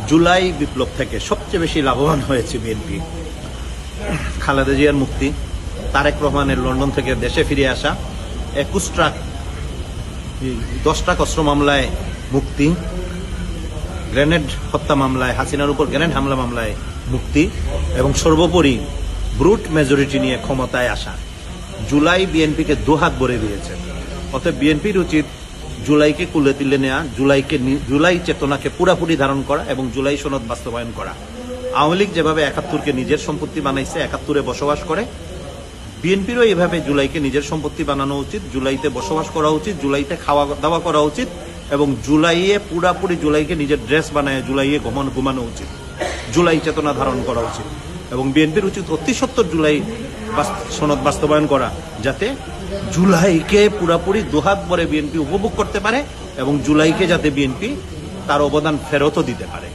জুলাই বিপ্লব থেকে সবচেয়ে বেশি লাভবান হয়েছে বিএনপি। খালেদা জিয়ার মুক্তি, তারেক রহমানের লন্ডন থেকে দেশে ফিরে আসা, 10টা অস্ত্র মামলায় মুক্তি, গ্রেনেড হত্যা মামলায়, হাসিনার উপর গ্রেনেড হামলা মামলায় মুক্তি এবং সর্বোপরি ব্রুট মেজরিটি নিয়ে ক্ষমতায় আসা জুলাই বিএনপিকে দুহাত ভরে দিয়েছে। অতএব বিএনপির উচিত জুলাইকে কুলে তুলে নেওয়া, জুলাই চেতনাকে পুরাপুরি ধারণ করা এবং জুলাই সনদ বাস্তবায়ন করা। আওয়ামী লীগ যেভাবে 71কে নিজের সম্পত্তি বানাইছে, 71-এ বসবাস করে, বিএনপিরও এইভাবে জুলাইকে নিজের সম্পত্তি বানানো উচিত, জুলাইতে বসবাস করা উচিত, জুলাইতে খাওয়া দাওয়া করা উচিত এবং জুলাইয়ে পুরাপুরি জুলাইকে নিজের ড্রেস বানায় জুলাইয়ে ঘুমানো উচিত, জুলাই চেতনা ধারণ করা উচিত এবং বিএনপির উচিত অতি সত্বর জুলাই সনদ বাস্তবায়ন করা, যাতে জুলাইকে পুরাপুরি দুহাত ভরে বিএনপি উপভোগ করতে পারে এবং জুলাইকে যাতে বিএনপি তার অবদান ফেরতও দিতে পারে।